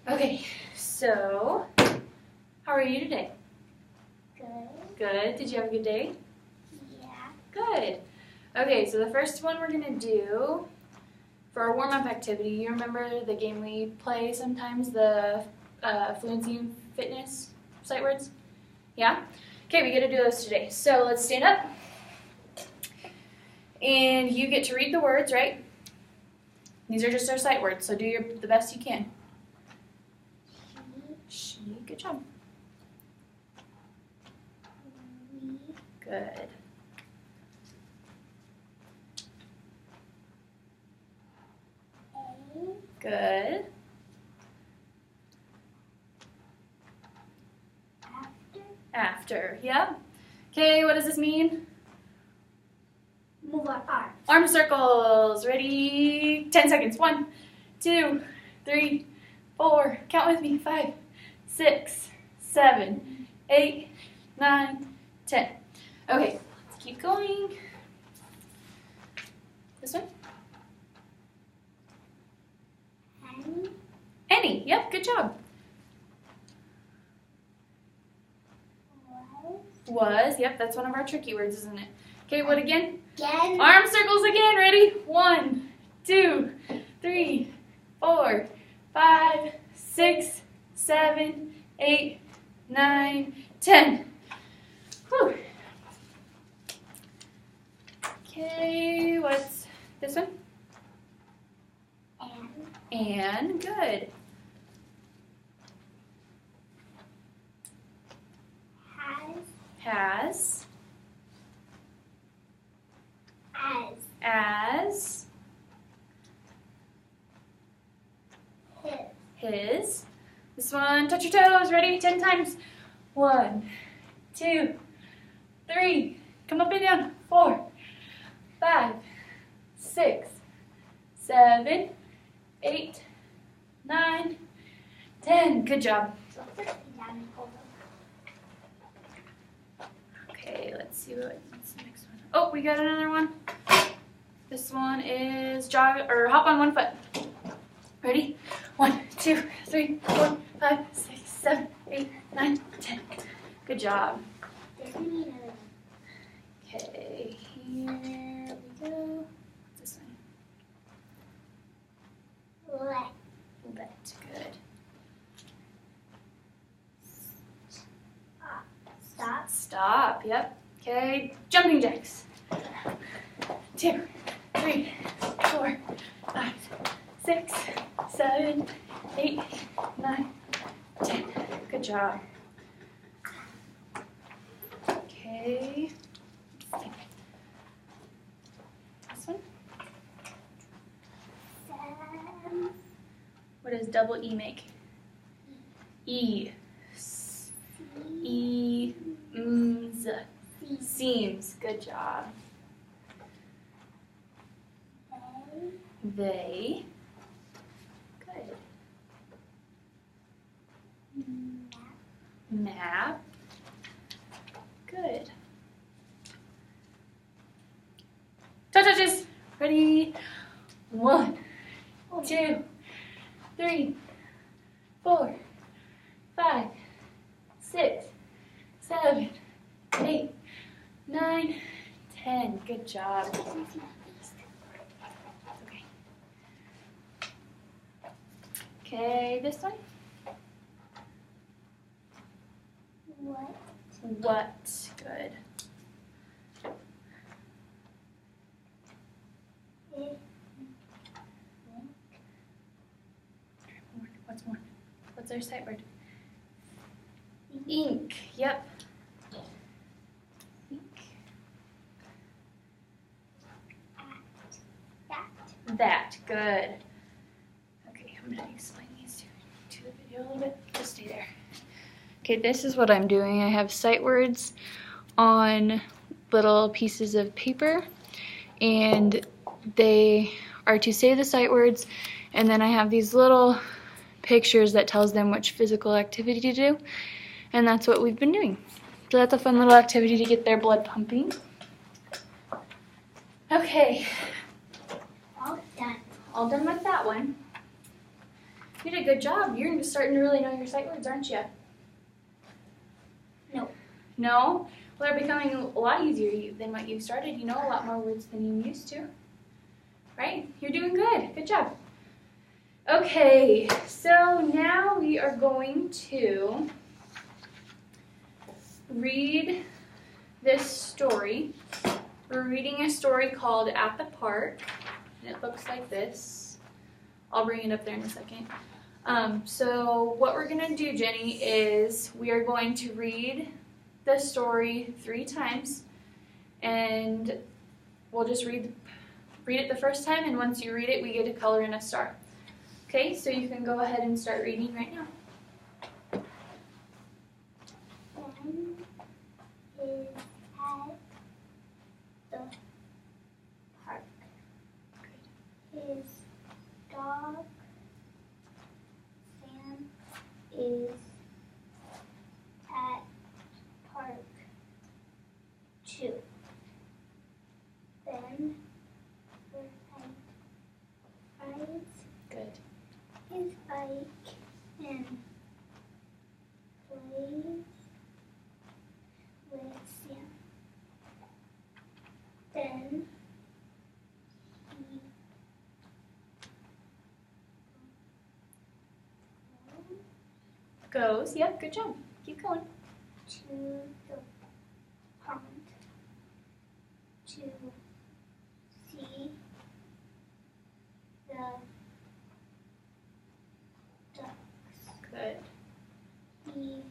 Okay, so how are you today? Good. Good. Did you have a good day? Yeah. Good. Okay, so the first one we're going to do for our warm-up activity, you remember the game we play sometimes, the Fluency and Fitness sight words? Yeah? Okay, we get to do those today. So let's stand up. And you get to read the words, right? These are just our sight words, so do the best you can. She. Good job. Good. Good. After. Yep. Okay, what does this mean? Move our arms. Arm circles. Ready? 10 seconds. 1, 2, 3, 4. Count with me. 5, 6, 7, 8, 9, 10. Okay, let's keep going. This one? Any. Yep, good job. Was. Yep, that's one of our tricky words, isn't it? Okay, what again? Again. Arm circles again. Ready? 1, 2, 3, 4, 5, 6, 7, 8, 9, 10. Whew. Okay, what's this one? And. Good. Has. As. His. This one, touch your toes. Ready? 10 times. 1, 2, 3. Come up and down. 4, 5, 6, 7, 8, 9, 10. Good job. Okay, let's see what's the next one. Oh, we got another one. This one is jog or hop on one foot. Ready? 1, 2, 3, 4, 5, 6, 7, 8, 9, 10. Good job. Okay, here we go. This one. Let. Good. Stop. Yep. Okay. Jumping jacks. 2, 3, 4, 5, 6, 7, 8, 9, 10. Good job. Okay. This one. What does double E make? E. Seams. Good job. They. Good. Map. Good. Touches. Ready? 1, 2, 3, 4, 5, 6, 7, 8, 9, 10. Good job. Okay. Okay, this one. What? Good. What's more? What's our sight word? Ink. Yep. Ink. That. Good. Okay, I'm going to explain these to the video a little bit. Just stay there. Okay, this is what I'm doing. I have sight words on little pieces of paper, and they are to say the sight words, and then I have these little pictures that tells them which physical activity to do, and that's what we've been doing. So that's a fun little activity to get their blood pumping. Okay. All done. All done with that one. You did a good job. You're starting to really know your sight words, aren't you? No. No? Well, they're becoming a lot easier than what you started. You know a lot more words than you used to. Right? You're doing good. Good job. Okay, so now we are going to read this story. We're reading a story called At the Park, and it looks like this. I'll bring it up there in a second. So what we're going to do, Jenny, is we are going to read the story 3 times, and we'll just read it the first time, and once you read it, we get to color in a star. Okay, so you can go ahead and start reading right now. Ben is at the park. His dog, Sam, is at park too. Ben rides Good. his bike and plays with Sam. Then he Goes. Yep, good job. Keep going. to the pond to see the ducks. Good. He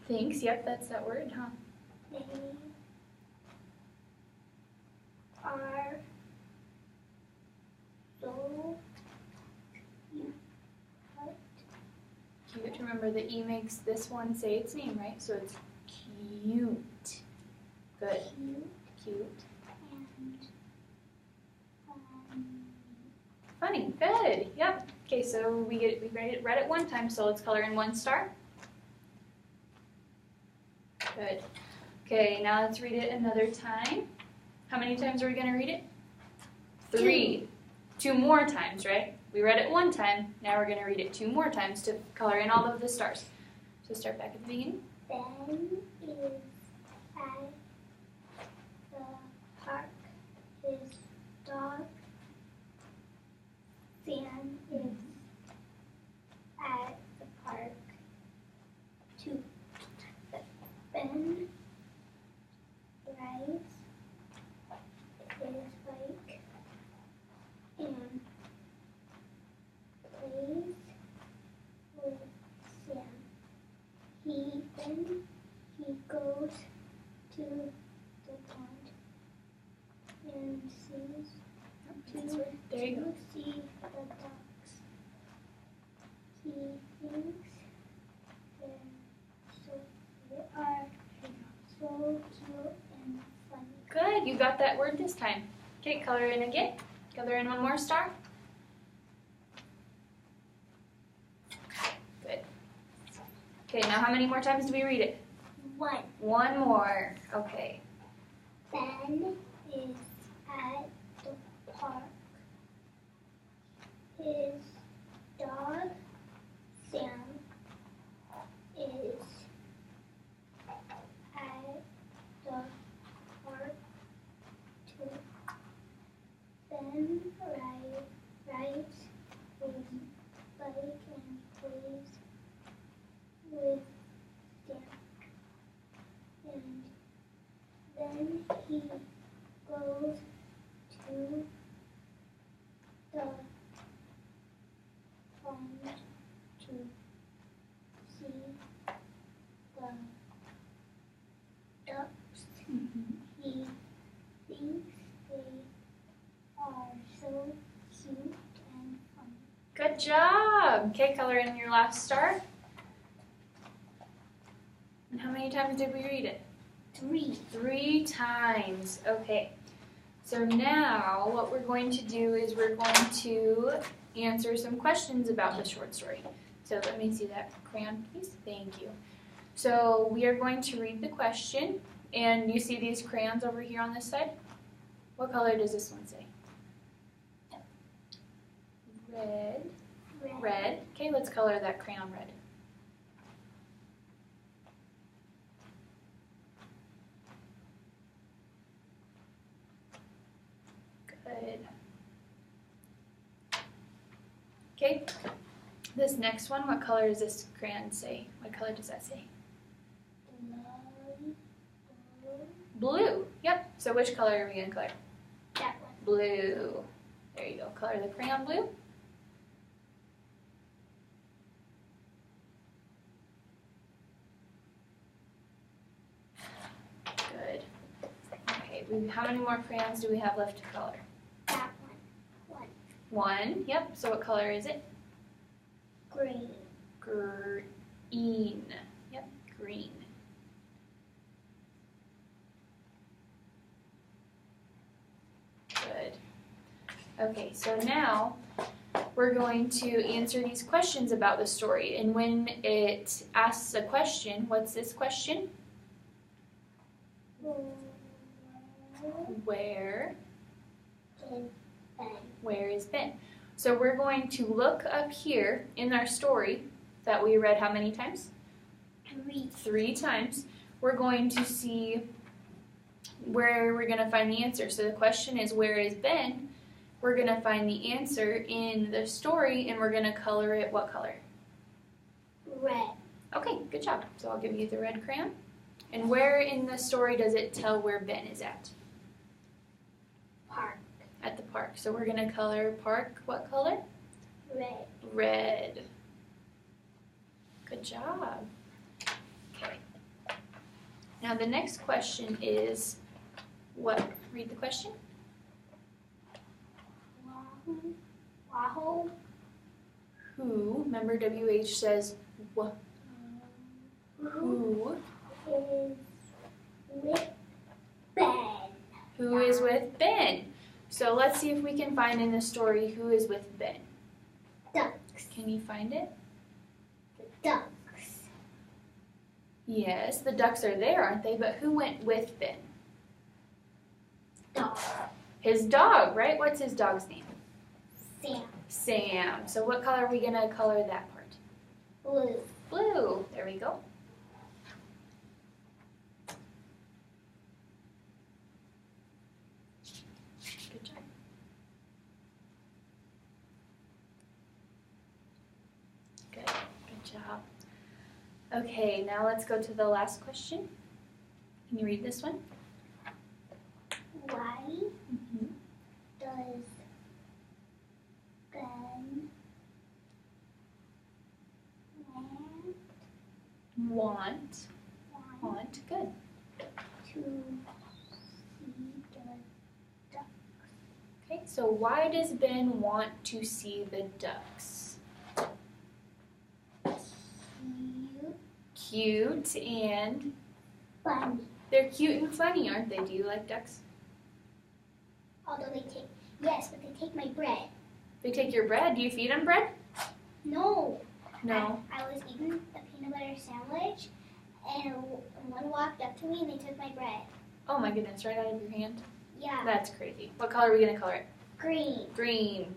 Thanks. Yep, that's that word, huh? they are so Cute. Remember the E makes this one say its name, right? So it's cute. Good. cute Cute. and Funny. Good. Yep. Okay, so we read it 1 time, so let's color in 1 star. Good. Okay, now let's read it another time. How many times are we going to read it? 3. 2 more times, right? We read it 1 time. Now we're going to read it 2 more times to color in all of the stars. So start back at the beginning. Ben is at the park. His dog, Sam, is at the park too. Ben rides his bike and plays with Sam. Then he goes to the pond and sees There you go. to see the ducks. He thinks they are so cute and funny. Good. You got that word this time. Okay, color in again. Color in 1 more star. Good. Okay, now how many more times do we read it? 1. 1 more. Okay. Ben is at the park. His dog, Sam, is at the park too. Ben rides his bike and plays with Sam. And then he goes to the pond to see the ducks. He thinks they are so cute and funny. Good job. Okay, color in your last star. And how many times did we read it? 3. 3 times. Okay. So now what we're going to do is we're going to answer some questions about the short story. So let me see that crayon, please. Thank you. So we are going to read the question, and you see these crayons over here on this side? What color does this one say? Okay, let's color that crayon red. Good. Okay, this next one, what color does this crayon say? What color does that say? Blue. Yep. So which color are we going to color? That one. Blue. There you go. Color the crayon blue. Good. Okay, how many more crayons do we have left to color? That one. One. Yep. So what color is it? Green. Green. Yep. Green. Good. Okay, so now we're going to answer these questions about the story. And when it asks a question, what's this question? Where? Where is Ben? So we're going to look up here in our story that we read how many times? 3. 3 times. We're going to see where we're going to find the answer. So the question is, where is Ben? We're going to find the answer in the story, and we're going to color it what color? Red. Okay, good job. So I'll give you the red crayon. And where in the story does it tell where Ben is at? Park. At the park. So we're going to color park what color? Red. Red. Good job. Okay. Now the next question is what? Read the question. Wahoo. Who, remember WH says what? Who Who? is with Ben? Who is with Ben? So let's see if we can find in the story who is with Ben. Ducks. Can you find it? The ducks. Yes, the ducks are there, aren't they? But who went with Ben? Dog. His dog, right? What's his dog's name? Sam. Sam. So what color are we going to color that part? Blue. Blue. There we go. Good job. Good. Good job. Okay, now let's go to the last question. Can you read this one? Why Mm-hmm. does Ben Want. want Good. to see the ducks? Okay, so why does Ben want to see the ducks? Cute. Cute and Funny. they're cute and funny, aren't they? Do you like ducks? Although they take, yes, but they take my bread. They take your bread. Do you feed them bread? No. No. I was eating a peanut butter sandwich, and one walked up to me and they took my bread. Oh my goodness, right out of your hand? Yeah. That's crazy. What color are we going to color it? Green. Green.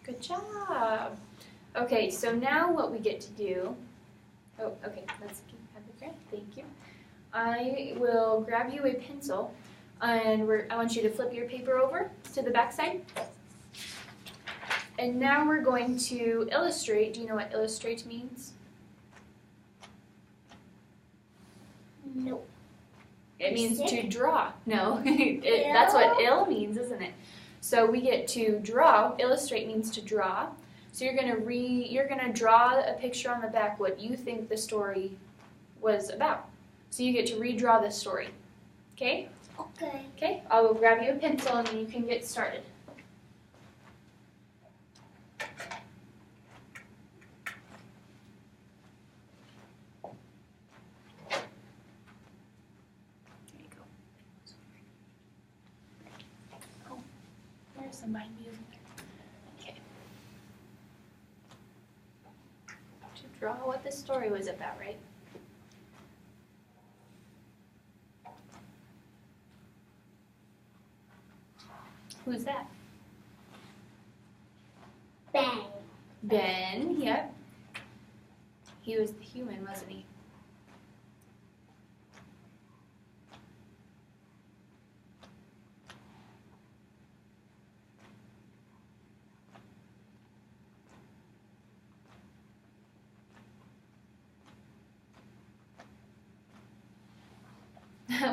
Good job. Okay, so now what we get to do, oh, okay, let's have the grab. Thank you. I will grab you a pencil, and I want you to flip your paper over to the back side. And now we're going to illustrate. Do you know what illustrate means? No. It means to Sick? draw. No, that's what ill means, isn't it? So we get to draw. Illustrate means to draw. So you're gonna draw a picture on the back what you think the story was about. So you get to redraw the story. Okay? Okay. Okay. I will grab you a pencil and then you can get started. There you go. Oh, there's some behind me, isn't there? Okay. To draw what the story was about, right? Who's that? Ben. Ben, yep. He was the human, wasn't he?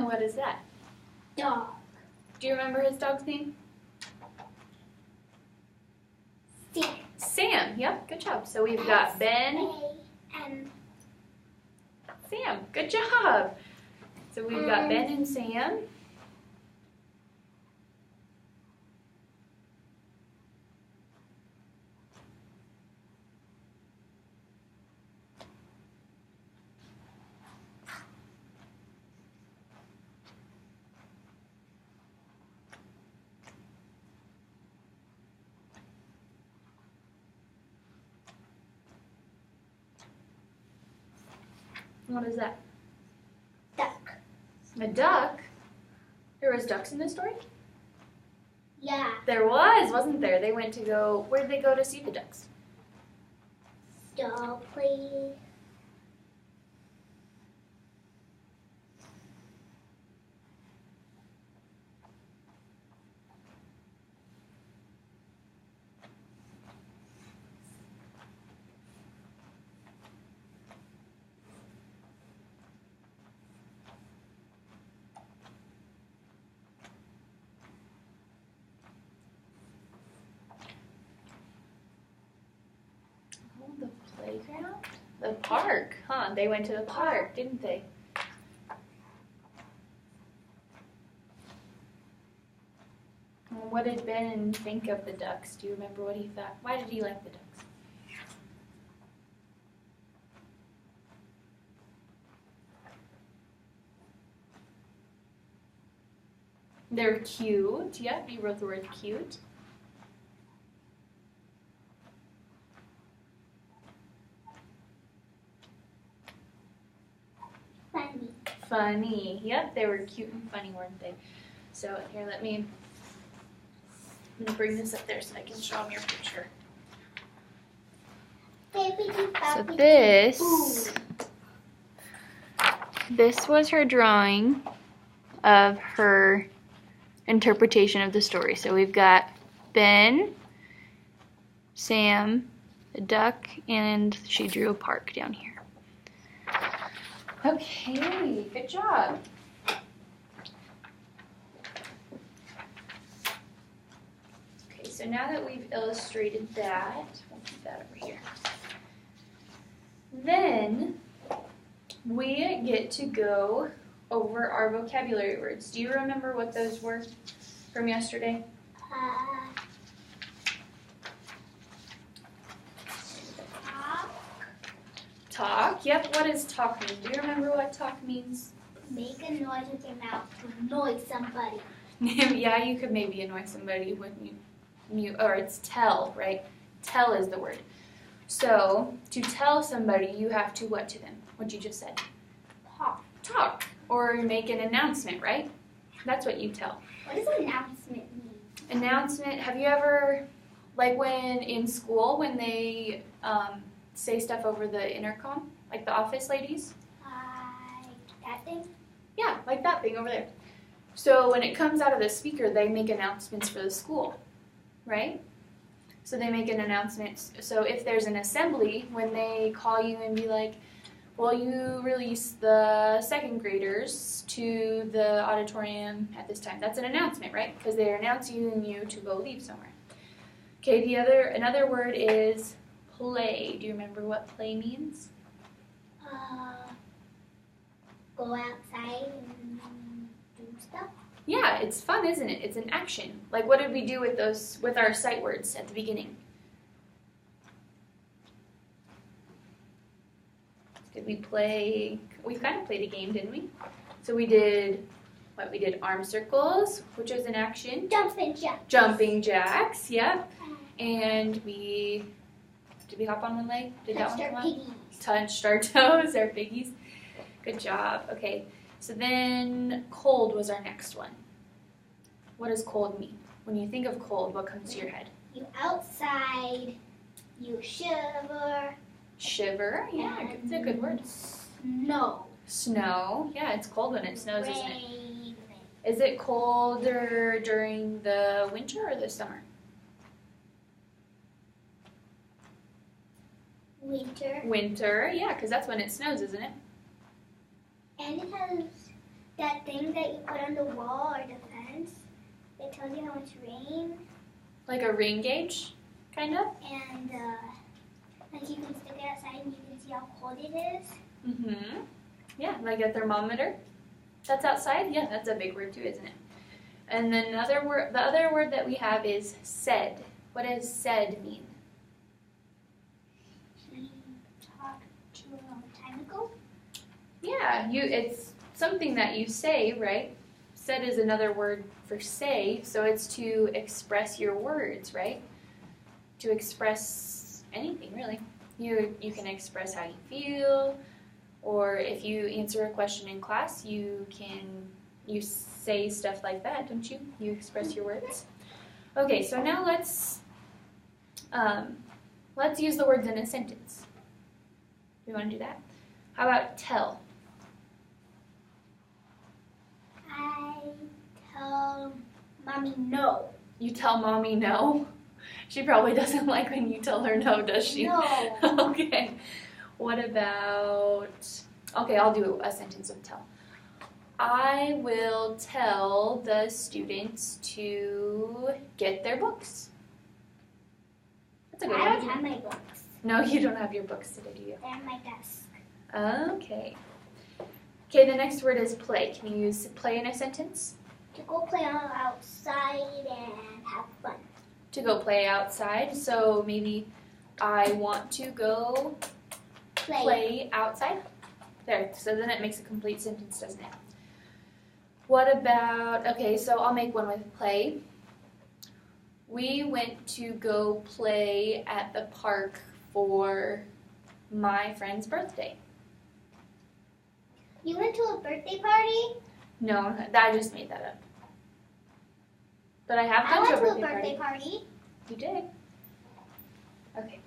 What is that? Dog. Do you remember his dog's name? Sam. Sam, yep, good job. So we've got Ben, And Sam, good job. So we've got Ben and Sam. What is that? duck. A duck? There was ducks in this story? Yeah. There was, wasn't there? They went to go, where did they go to see the ducks? Dog play. Oh, the playground? The park, huh? They went to the park, didn't they? Well, what did Ben think of the ducks? Do you remember what he thought? Why did he like the ducks? They're cute. Yep, you wrote the word cute. Funny. Funny. Yep, they were cute and funny, weren't they? So here, I'm gonna bring this up there so I can show them your picture. So this was her drawing of her interpretation of the story. So we've got Ben, Sam, a duck, and she drew a park down here. Okay, good job. Okay, so now that we've illustrated that, we'll keep that over here. Then we get to go over our vocabulary words. Do you remember what those were from yesterday? Talk. Yep. What does talk mean? Do you remember what talk means? Make a noise with your mouth to annoy somebody. Yeah, you could maybe annoy somebody when you or it's tell, right? Tell is the word. So to tell somebody, you have to what to them? What you just said? Talk. Talk. Or make an announcement, right? That's what you tell. What does announcement mean? Announcement. Have you ever, like when in school, when they say stuff over the intercom, like the office ladies? That thing? Yeah, like that thing over there. So when it comes out of the speaker, they make announcements for the school, right? So they make an announcement. So if there's an assembly, when they call you and be like, well, you release the second graders to the auditorium at this time. That's an announcement, right? Because they're announcing you and you to go leave somewhere. Okay, another word is play. Do you remember what play means? Go outside and do stuff. Yeah, it's fun, isn't it? It's an action. Like what did we do with our sight words at the beginning? Did we play? We kind of played a game, didn't we? So we did what? We did arm circles, which was an action. Jumping jacks. Jumping jacks, yep. And did we hop on one leg? Did Touched that our one piggies. Touched our toes, our piggies. Good job. Okay. So then cold was our next one. What does cold mean? When you think of cold, what comes to your head? You outside, you shiver. Shiver, yeah, it's a good word. Snow. Snow, yeah, it's cold when it snows, isn't it? Rain. Is it colder during the winter or the summer? Winter. Winter, yeah, because that's when it snows, isn't it? And it has that thing that you put on the wall or the fence. It tells you how much rain. Like a rain gauge, kind of? And like you can stick it outside and you can see how cold it is. Mm-hmm. Yeah, like a thermometer. That's outside? Yeah, that's a big word too, isn't it? And then the other word that we have is said. What does said mean? He talked to a long time ago. Yeah, it's something that you say, right? Said is another word for say, so it's to express your words, right? To express anything, really. You can express how you feel, or if you answer a question in class, you say stuff like that, don't you? You express your words. Okay, so now let's use the words in a sentence. Do you want to do that? How about tell? I tell mommy no. You tell mommy no? She probably doesn't like when you tell her no, does she? No. Okay. What about... Okay, I'll do a sentence with tell. I will tell the students to get their books. That's a good I one. don't have my books. No, you don't have your books today, do you? They're on my desk. Okay. Okay, the next word is play. Can you use play in a sentence? To go play outside and have fun. To go play outside. So maybe I want to go play outside. There, so then it makes a complete sentence, doesn't it? What about, okay, so I'll make one with play. We went to go play at the park for my friend's birthday. You went to a birthday party? No, I just made that up. But I have I gone went to to a birthday party. party. You did. Okay.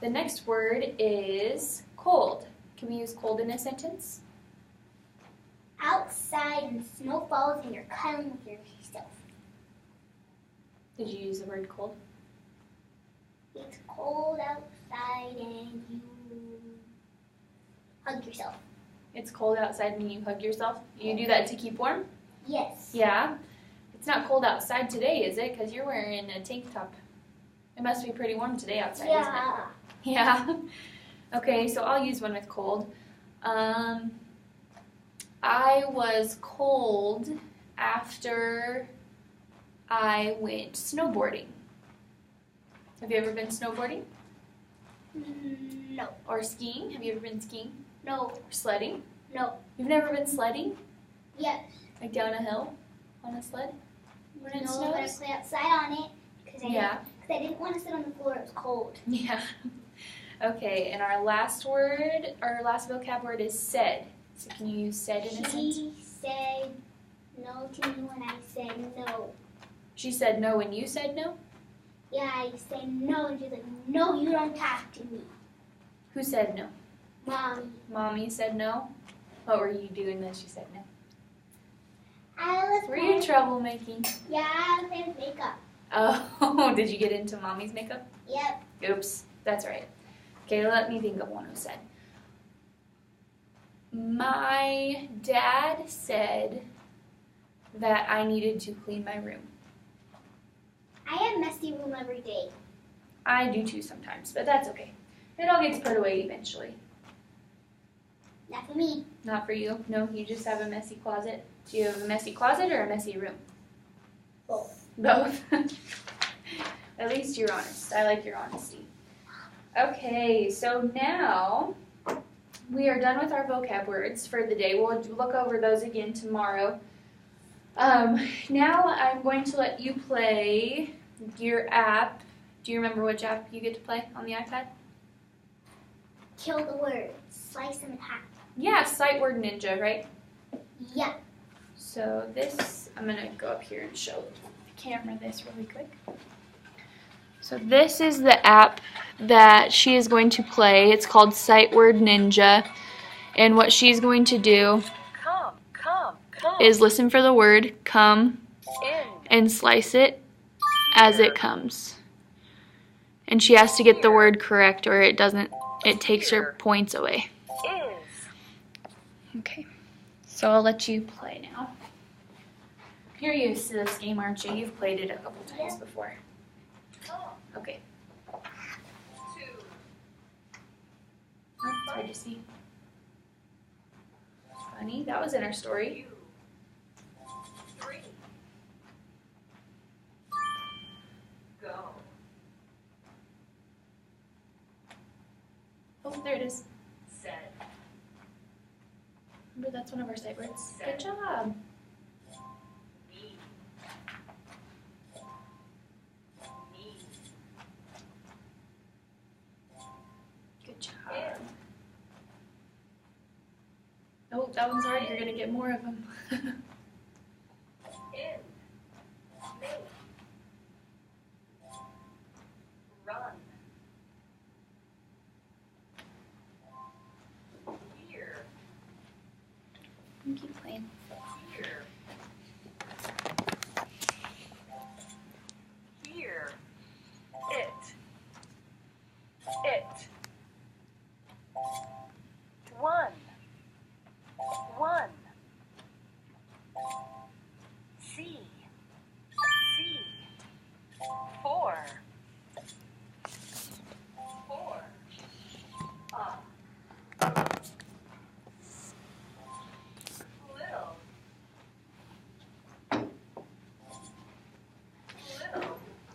The next word is cold. Can we use cold in a sentence? Outside and snow falls and you're cuddling with yourself. Did you use the word cold? It's cold outside and you hug yourself. It's cold outside and you hug yourself. You do that to keep warm? Yes. Yeah. It's not cold outside today, is it? Because you're wearing a tank top. It must be pretty warm today outside, isn't it? Yeah. Okay, so I'll use one with cold. I was cold after I went snowboarding. Have you ever been snowboarding? No. Or skiing? Have you ever been skiing? No. Or sledding? No. You've never been sledding? Yes. Like down a hill on a sled? When it No, but I snows? play outside on it because Yeah. I didn't want to sit on the floor. It was cold. Yeah. Okay, and our last vocab word is said. So can you use said in a sentence? She said no to me when I said no. She said no when you said no? Yeah, I said no, and she's like, no, you don't talk to me. Who said no? Mommy. Mommy said no? What were you doing that she said no? I was Were you troublemaking? Yeah, I was playing with makeup. Oh, did you get into mommy's makeup? Yep. Oops, that's right. Okay, let me think of one who said. My dad said that I needed to clean my room. I have messy room every day. I do too sometimes, but that's okay. It all gets put away eventually. Not for me. Not for you? No, you just have a messy closet. Do you have a messy closet or a messy room? Both. Both. At least you're honest. I like your honesty. Okay, so now we are done with our vocab words for the day. We'll look over those again tomorrow. Now I'm going to let you play your app. Do you remember which app you get to play on the iPad? Kill the words. Slice them in half. Yeah, Sight Word Ninja, right? Yeah. So this, I'm going to go up here and show the camera this really quick. So this is the app that she is going to play. It's called Sight Word Ninja. And what she's going to do is listen for the word come and slice it as it comes. And she has to get the word correct or it takes her points away. Okay, so I'll let you play now. You're used to this game, aren't you? You've played it a couple times before. Okay. Oh, it's hard to see. Funny, that was in our story. Oh, there it is. Set. Remember, that's one of our sight words. Good job. Good job. Oh, that one's hard. You're going to get more of them. Keep playing. Here. It. One. See. Four.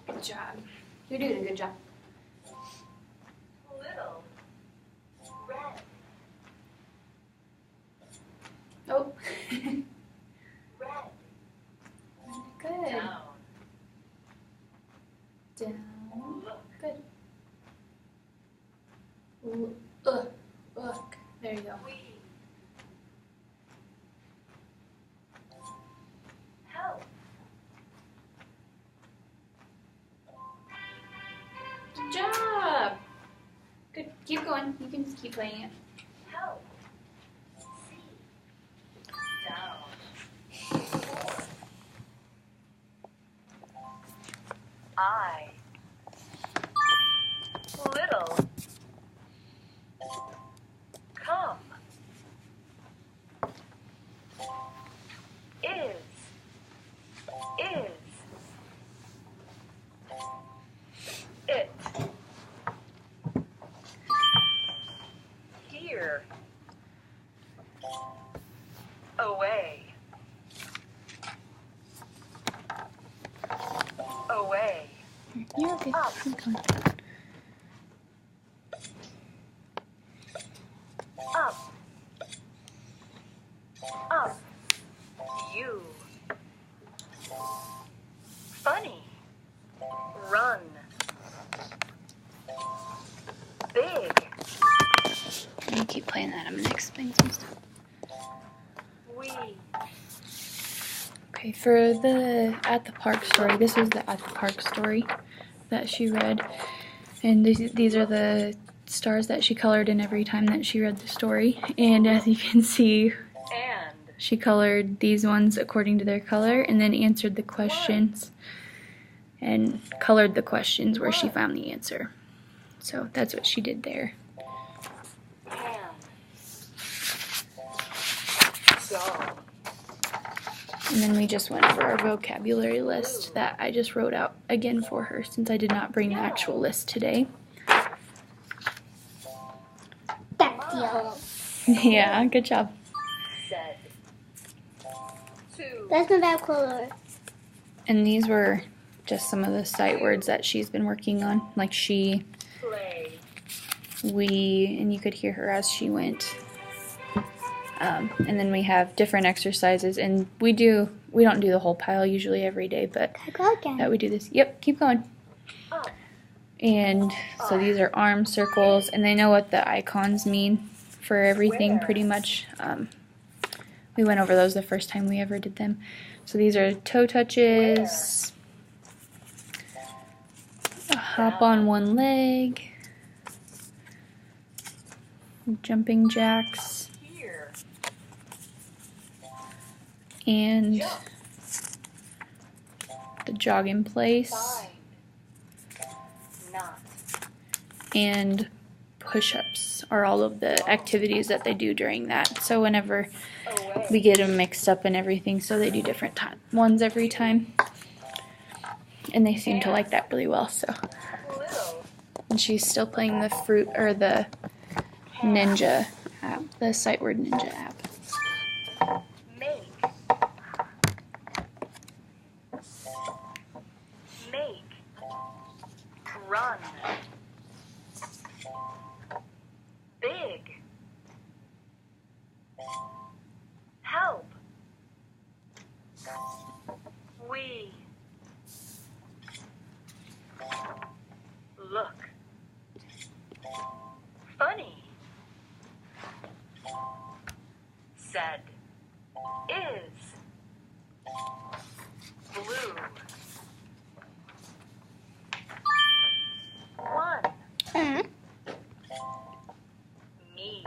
Good job. You're doing a good job. Little. Red. Oh. Red. Good. Down. Down. Look. Good. Look. There you go. Help. Good job. Good. Keep going. You can just keep playing it. Help. See. Down. Four. I. Little. Come. Is. It. Here. Away. You're okay. Up. Keep going. Up. You. Funny. Run. Big. You keep playing that. I'm going to explain some stuff. We. Okay, for the At the Park story, this was the At the Park story that she read. And these are the stars that she colored in every time that she read the story. And as you can see, And. she colored these ones according to their color and then answered the questions and colored the questions where she found the answer. So that's what she did there. Hand. Dog. And then we just went over our vocabulary list that I just wrote out again for her since I did not bring the actual list today. That's yellow. Yeah, good job. Said. Two. That's not that color. And these were just some of the sight words that she's been working on, like she, Play. we, and you could hear her as she went. And then we have different exercises, and we don't do the whole pile usually every day, but Go again. that we do this. Yep, keep going. Up. And so these are arm circles, and they know what the icons mean for everything pretty much. We went over those the first time we ever did them. So these are toe touches, hop on one leg, jumping jacks, Here. and Jump. the jog in place, Find. Not. and push-ups are all of the activities that they do during that. So whenever Away. we get them mixed up and everything, so they do different ones every time. And they seem to like that really well. So, Little. and she's still playing the fruit or the Ninja app, the Sight Word Ninja app. Make. Make. Run. Big. Help. We. Look. Funny. Said. Is. Blue. One. Mm. Me.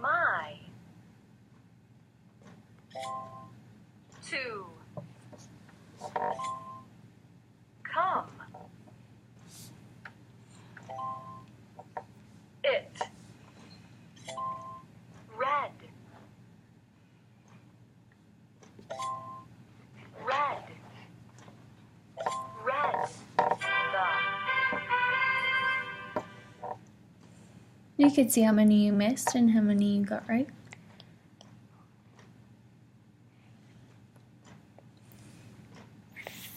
My. Two. Come. It. Red. Red. Red. You could see how many you missed and how many you got right.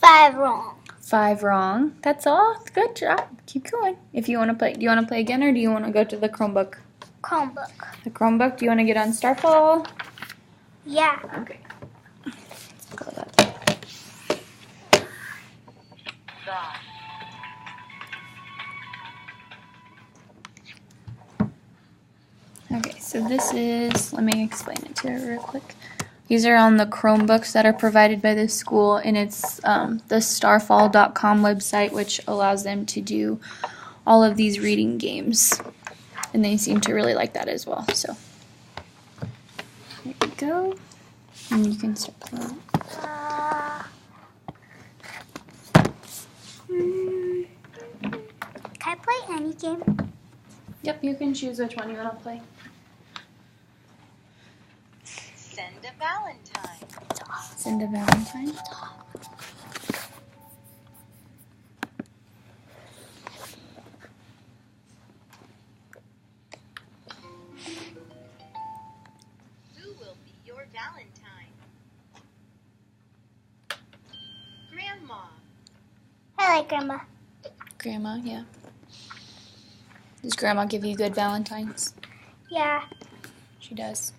Five wrong. 5 wrong. That's all. Good job. Keep going. If you want to play, do you want to play again or do you want to go to the Chromebook? Chromebook. The Chromebook. Do you want to get on Starfall? Yeah. Okay. Let's go that way. Okay, so this is, let me explain it to you real quick. These are on the Chromebooks that are provided by the school, and it's the starfall.com website, which allows them to do all of these reading games. And they seem to really like that as well. So, there you go. And you can start playing. Can I play any game? Yep, you can choose which one you want to play. Send a Valentine. Send a Valentine. Who will be your Valentine? Grandma. I like Grandma. Grandma, yeah. Does Grandma give you good Valentines? Yeah. She does.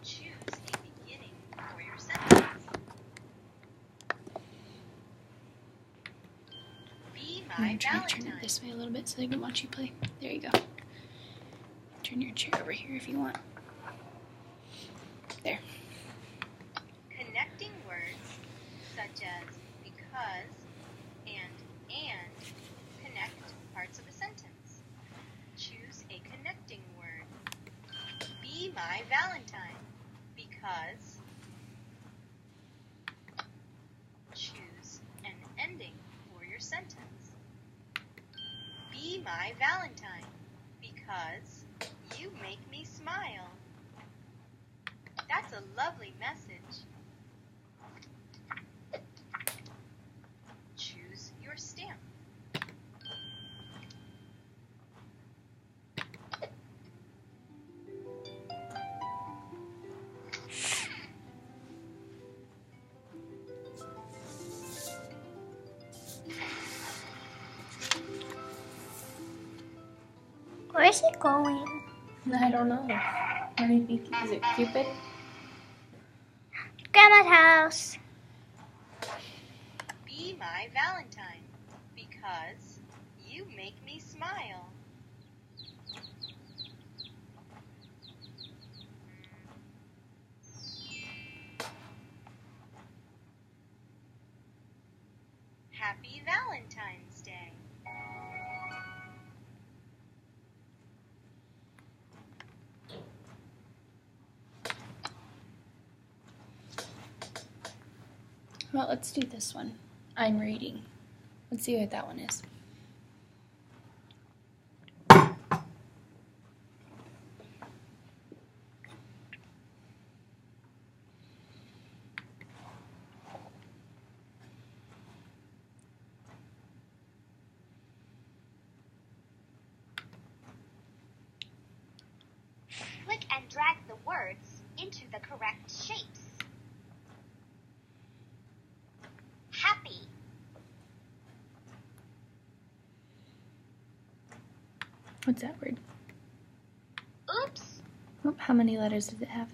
Choose a beginning for your sentence. Be I'm my going to try to turn Valentine. it this way a little bit so they can watch you play. There you go. Turn your chair over here if you want. There. Connecting words such as because and connect parts of a sentence. Choose a connecting word. Be my Valentine because. Choose an ending for your sentence. Be my Valentine because you make me smile. That's a lovely message. Choose your stamp. Where is he going? I don't know. What do you think? Is it Cupid? Grandma's house. Be my Valentine because you make me smile. Happy Valentine's Day. Well, let's do this one. I'm reading. Let's see what that one is. Click and drag the words into the correct shapes. Happy. What's that word? Oops. Oh, how many letters does it have?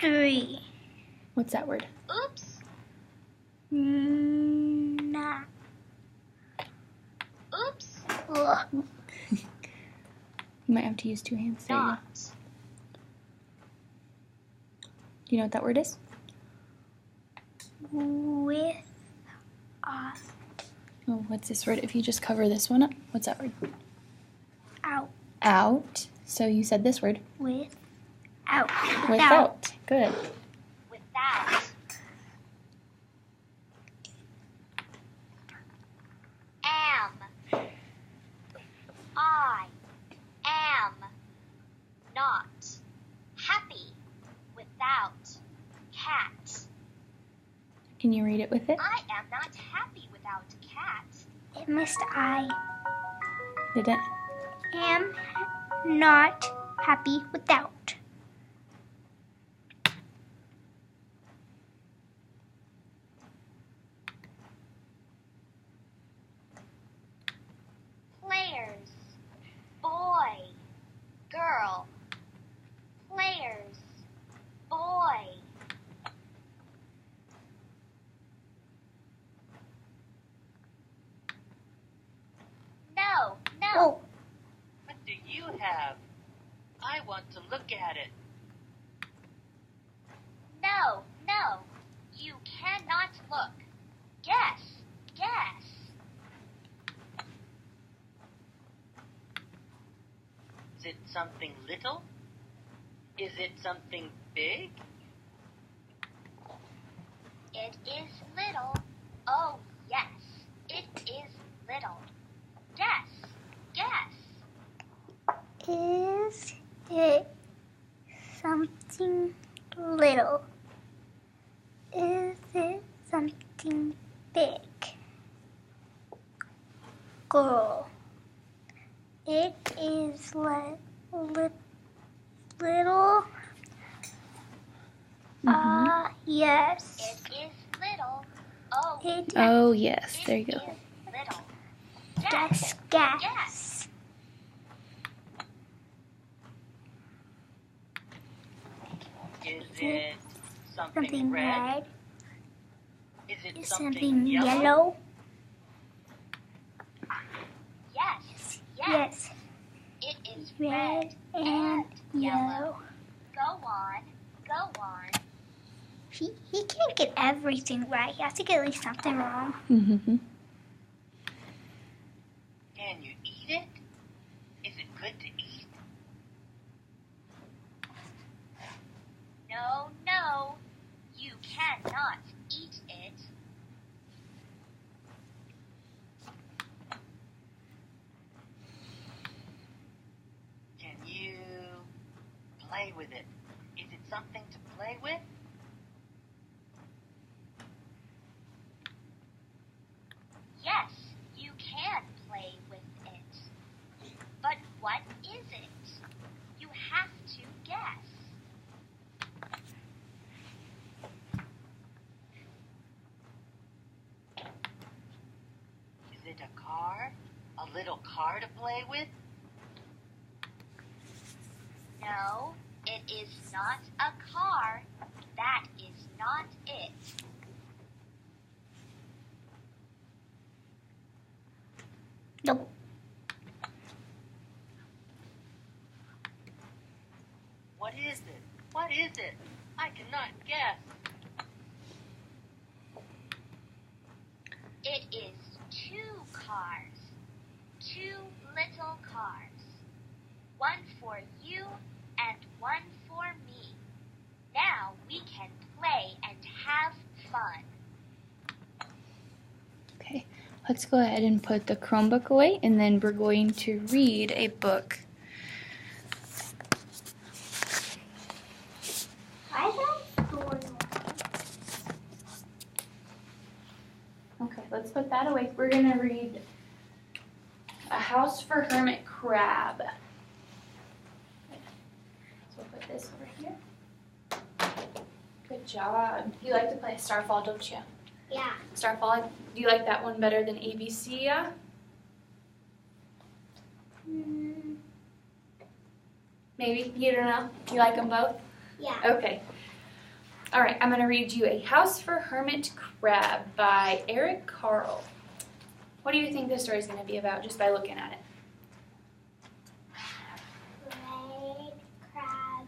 3. What's that word? Oops. Nah. Oops. Ugh. You might have to use 2 hands. There you go. Not. Do you know what that word is? With Oh, what's this word? If you just cover this one up, what's that word? out. Out. So you said this word. Without. Without. Good. Without. Am. I am not happy without cat. Can you read it with it? I am not happy without cat. It missed I. Did it? Am not happy without. Players. Boy. Girl. Players. Boy. No, no. Oh, What do you have? I want to look at it. No, no. You cannot look. Guess, guess. Is it something little? Is it something big? It is little. Oh, yes. It is little. Guess, guess. is it something little? Is it something big? Girl. It is little. Yes. It is little. Oh, It Oh, yes. it There you go. is little. Guess, Guess. guess. Is it something, Something red? red. Is it Is something, something yellow? yellow? Yes, yes. Yes. It is Red red and yellow. yellow. Go on, go on. He can't get everything right. He has to get at least something wrong. Mm-hmm. Can you eat it? Is it good to eat? No, no. You cannot eat it. Can you play with it? Is it something to play with? Yes, you can play with it. But what is it? You have to guess. Is it a car? A little car to play with? No, it is not a car. That is not it. Nope. What is it? What is it? I cannot guess. It is 2 cars. 2 little cars. One for you and one for me. Now we can play and have fun. Okay, let's go ahead and put the Chromebook away, and then we're going to read a book. Why is that going on? Okay, let's put that away. We're going to read A House for Hermit Crab. So we'll put this over here. Good job. You like to play Starfall, don't you? Yeah. Starfall, do you like that one better than ABC, yeah? Maybe? You don't know? You like them both? Yeah. Okay. All right, I'm going to read you A House for Hermit Crab by Eric Carle. What do you think this story is going to be about just by looking at it? Red crab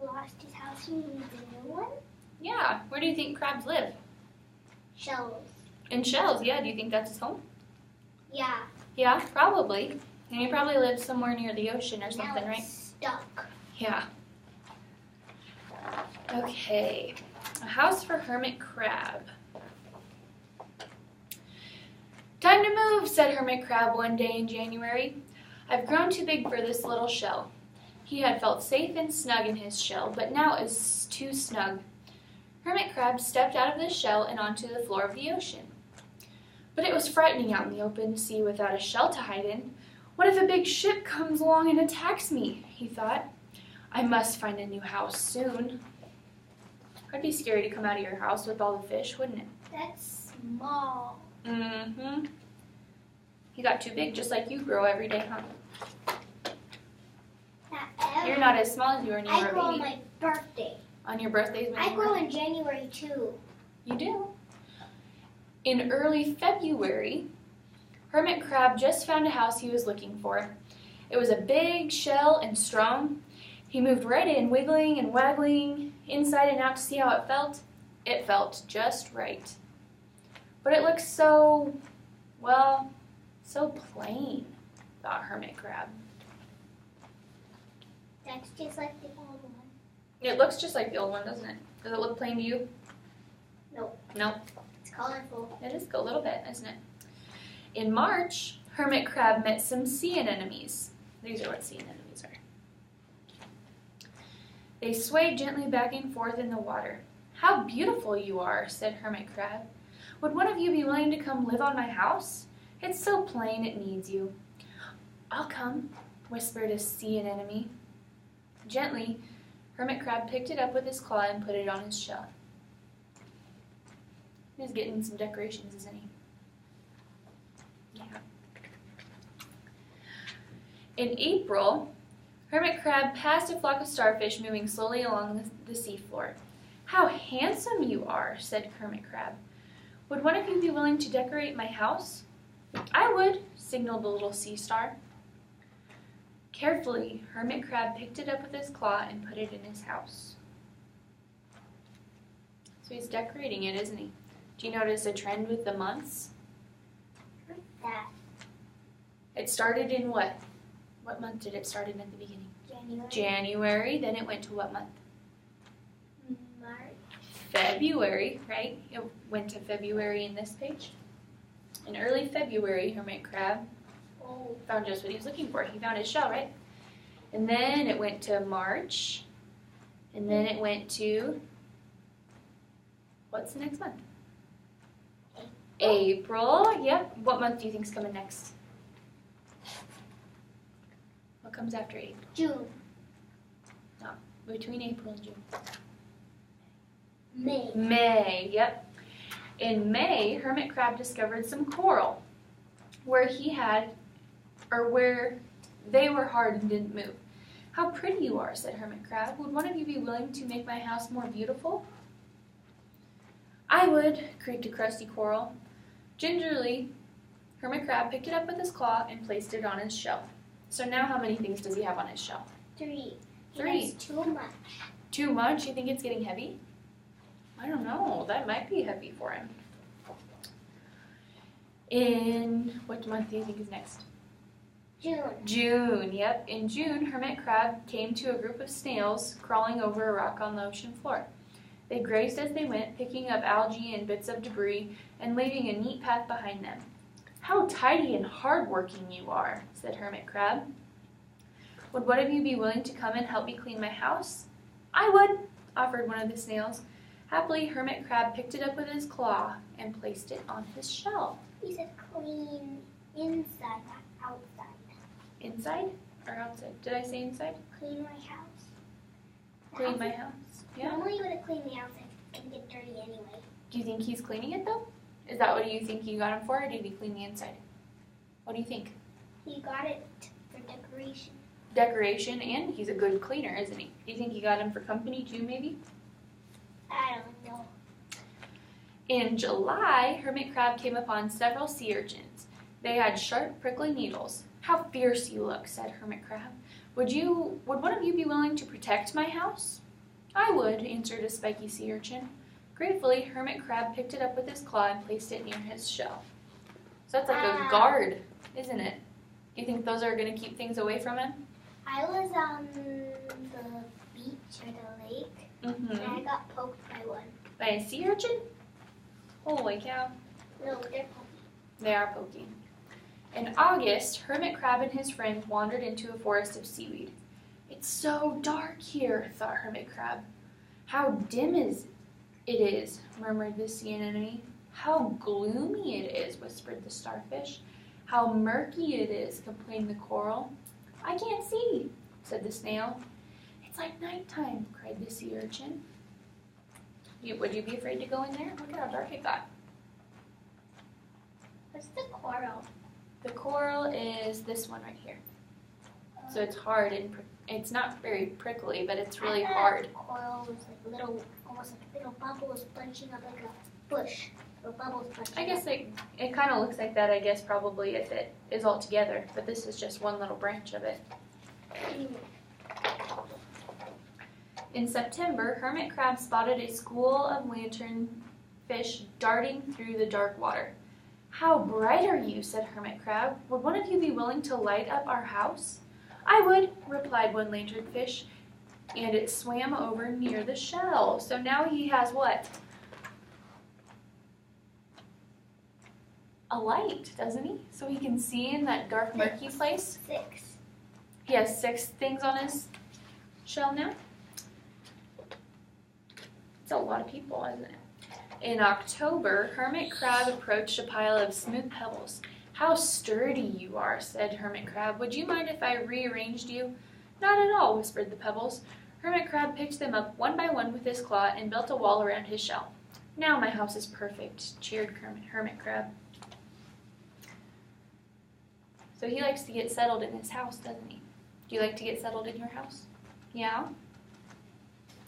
lost his house and needs a new one. Yeah, where do you think crabs live? Shells. In shells, yeah. Do you think that's his home? Yeah. Yeah, probably. And he probably lives somewhere near the ocean or Now something, it's right? stuck. Yeah. Okay. A House for Hermit Crab. Time to move, said Hermit Crab one day in January. I've grown too big for this little shell. He had felt safe and snug in his shell, but now it was too snug. Hermit Crab stepped out of the shell and onto the floor of the ocean. But it was frightening out in the open sea without a shell to hide in. What if a big ship comes along and attacks me? He thought. I must find a new house soon. It'd be scary to come out of your house with all the fish, wouldn't it? That's small. Mm-hmm. He got too big, just like you grow every day, huh? You're not as small as you were when you were I a grow on baby. my birthday. On your birthdays when I you grow were... in January too. You do. In early February, Hermit Crab just found a house he was looking for. It was a big shell and strong. He moved right in, wiggling and waggling, inside and out to see how it felt. It felt just right. But it looked so, well, so plain, thought Hermit Crab. That's just like the old one. It looks just like the old one, doesn't it? Does it look plain to you? Nope. Nope. It's colorful. It is a little bit, isn't it? In March, Hermit Crab met some sea anemones. These are what sea anemones are. They swayed gently back and forth in the water. How beautiful you are, said Hermit Crab. Would one of you be willing to come live on my house? It's so plain it needs you. I'll come, whispered a sea anemone. Gently, Hermit Crab picked it up with his claw and put it on his shell. He's getting some decorations, isn't he? Yeah. In April, Hermit Crab passed a flock of starfish moving slowly along the seafloor. How handsome you are, said Hermit Crab. Would one of you be willing to decorate my house? I would, signaled the little sea star. Carefully, Hermit Crab picked it up with his claw and put it in his house. So he's decorating it, isn't he? Do you notice a trend with the months? What's that? It started in what? What month did it start in at the beginning? January. January, then it went to what month? March. February, right? It went to February in this page. In early February, Hermit Crab found just what he was looking for. He found his shell, right? And then it went to March. And then it went to, what's the next month? April. Yep. What month do you think's coming next? What comes after April? June. Between April and June. May. May, yep. In May, Hermit Crab discovered some coral where they were hard and didn't move. How pretty you are, said Hermit Crab. Would one of you be willing to make my house more beautiful? I would, creaked a crusty coral. Gingerly, Hermit Crab picked it up with his claw and placed it on his shell. So now how many things does he have on his shell? 3. Three. That's too much. Too much? You think it's getting heavy? I don't know. That might be heavy for him. In what month do you think is next? June. June, yep. In June, hermit crab came to a group of snails crawling over a rock on the ocean floor. They grazed as they went, picking up algae and bits of debris and leaving a neat path behind them. "How tidy and hard-working you are," said Hermit Crab. "Would one of you be willing to come and help me clean my house?" "I would," offered one of the snails. Happily, Hermit Crab picked it up with his claw and placed it on his shell. He said clean inside, not outside. Inside or outside? Did I say inside? Clean my house. Clean my house. Yeah. Normally you would have cleaned the outside. It can get dirty anyway. Do you think he's cleaning it though? Is that what you think you got him for, or did he clean the inside? What do you think? He got it for decoration. Decoration, and he's a good cleaner, isn't he? Do you think you got him for company too, maybe? I don't know. In July, Hermit Crab came upon several sea urchins. They had sharp, prickly needles. "How fierce you look," said Hermit Crab. Would one of you be willing to protect my house?" "I would," answered a spiky sea urchin. Gratefully, Hermit Crab picked it up with his claw and placed it near his shell. So that's like a guard, isn't it? Do you think those are going to keep things away from him? I was on the beach or the lake, and I got poked by one. By a sea urchin? Holy cow. No, they're poking. They are poking. In August, Hermit Crab and his friends wandered into a forest of seaweed. "It's so dark here," thought Hermit Crab. "How dim it is," murmured the sea anemone. "How gloomy it is," whispered the starfish. "How murky it is," complained the coral. "I can't see," said the snail. "It's like nighttime," cried the sea urchin. Would you be afraid to go in there? Look at how dark it got. What's the coral? The coral is this one right here. So it's hard and it's not very prickly, but it's really hard. Coral was like little, almost like little bubbles bunching up like a bush. Or bubbles bunching I guess up. it kind of looks like that, I guess, probably if it is all together. But this is just one little branch of it. In September, Hermit Crab spotted a school of lanternfish darting through the dark water. "How bright are you," said Hermit Crab. "Would one of you be willing to light up our house?" "I would," replied one lanternfish, and it swam over near the shell. So now he has what? A light, doesn't he? So he can see in that dark, murky place. 6. He has 6 things on his shell now. It's a lot of people, isn't it? In October, Hermit Crab approached a pile of smooth pebbles. "How sturdy you are," said Hermit Crab. "Would you mind if I rearranged you?" "Not at all," whispered the pebbles. Hermit Crab picked them up one by one with his claw and built a wall around his shell. "Now my house is perfect," cheered Hermit Crab. So he likes to get settled in his house, doesn't he? Do you like to get settled in your house? Yeah?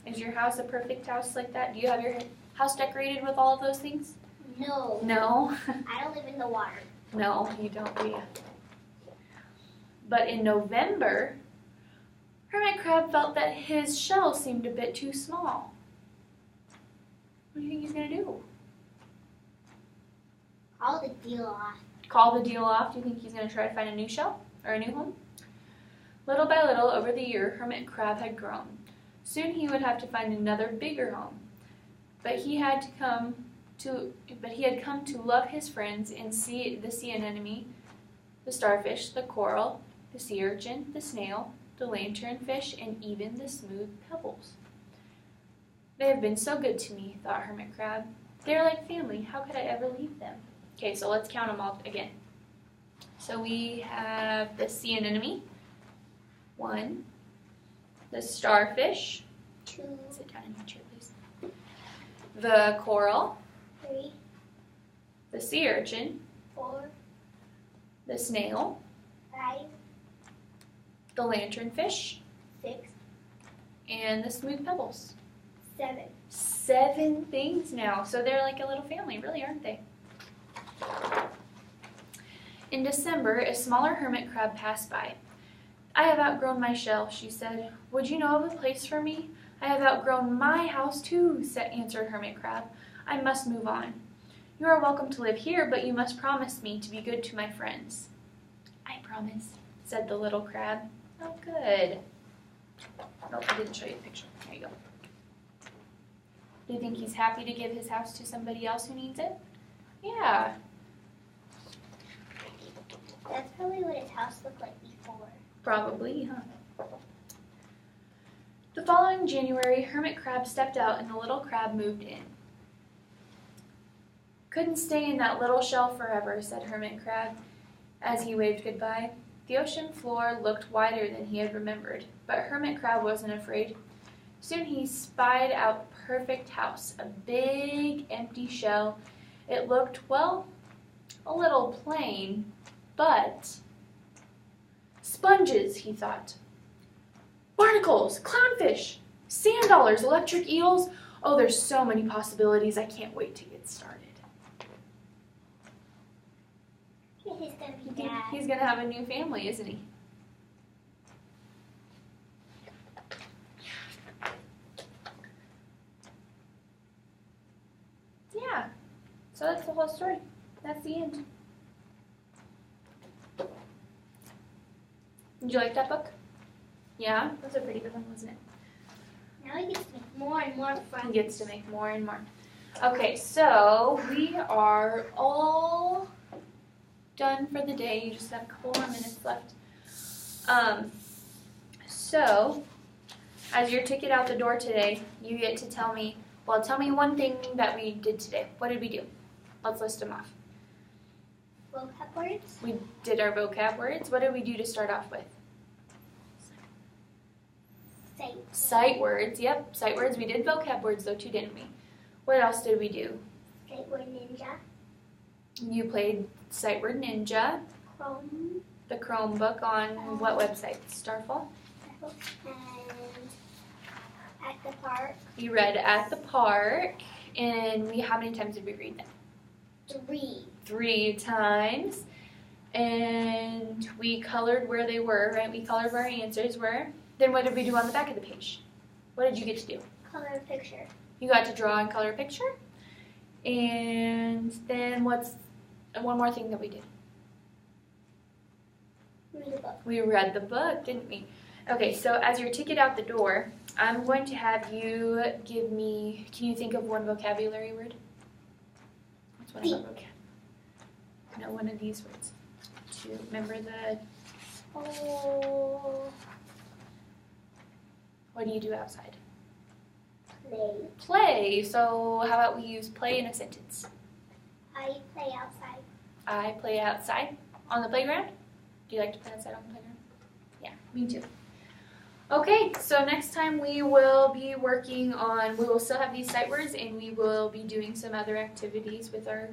Is your house a perfect house like that? Do you have your house decorated with all of those things? No. No? I don't live in the water. No, you don't, do you? But in November, Hermit Crab felt that his shell seemed a bit too small. What do you think he's going to do? Call the deal off. Call the deal off? Do you think he's going to try to find a new shell or a new home? Little by little, over the year, Hermit Crab had grown. Soon he would have to find another bigger home. But he had come to love his friends and see the sea anemone, the starfish, the coral, the sea urchin, the snail, the lanternfish, and even the smooth pebbles. "They have been so good to me," thought Hermit Crab. "They're like family. How could I ever leave them?" Okay, so let's count them all again. So we have the sea anemone, 1, the starfish, 2, sit down in your chair, please, the coral, 3, the sea urchin, 4, the snail, 5, the lanternfish, 6, and the smooth pebbles. 7. 7 things now. So they're like a little family, really, aren't they? In December, a smaller hermit crab passed by. "I have outgrown my shell," she said. "Would you know of a place for me? I have outgrown my house too," answered Hermit Crab. "I must move on." You are welcome to live here, but you must promise me to be good to my friends. I promise, said the little crab. Oh, good. Oh, I didn't show you the picture. There you go. Do you think he's happy to give his house to somebody else who needs it? Yeah. That's probably what his house looked like before. Probably, huh? The following January, Hermit Crab stepped out and the little crab moved in. Couldn't stay in that little shell forever, said Hermit Crab as he waved goodbye. The ocean floor looked wider than he had remembered, but Hermit Crab wasn't afraid. Soon he spied out a perfect house, a big empty shell. It looked, well, a little plain, but sponges, he thought. Barnacles, clownfish, sand dollars, electric eels. Oh, there's so many possibilities. I can't wait to get started. He's gonna be dad. He's gonna have a new family, isn't he? Yeah. So that's the whole story. That's the end. Did you like that book? Yeah? That was a pretty good one, wasn't it? Now he gets to make more and more friends. He gets to make more and more. Okay, so we are all done for the day. You just have a couple more minutes left. So, as your ticket out the door today, you get to tell me, well, tell me one thing that we did today. What did we do? Let's list them off. Vocab words. We did our vocab words. What did we do to start off with? Sight words. Yep, sight words. We did vocab words though too, didn't we? What else did we do? Sight word ninja. You played Sight Word Ninja, Chrome. the Chromebook on what website? Starfall? And at the park. You read At the Park, and how many times did we read them? 3. 3 times. And we colored where they were, right? We colored where our answers were. Then what did we do on the back of the page? What did you get to do? Color a picture. You got to draw and color a picture. And then what's one more thing that we did? Read a book. We read the book, didn't we? Okay, so as your ticket out the door, I'm going to have you give me, can you think of one vocabulary word? What's one of our vocab? No, one of these words. Do you remember the, Oh. what do you do outside? Play. Play. So how about we use play in a sentence? I play outside. I play outside on the playground. Do you like to play outside on the playground? Yeah, me too. Okay, so next time we will be working on, we will still have these sight words and we will be doing some other activities with our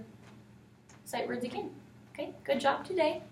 sight words again. Okay, good job today.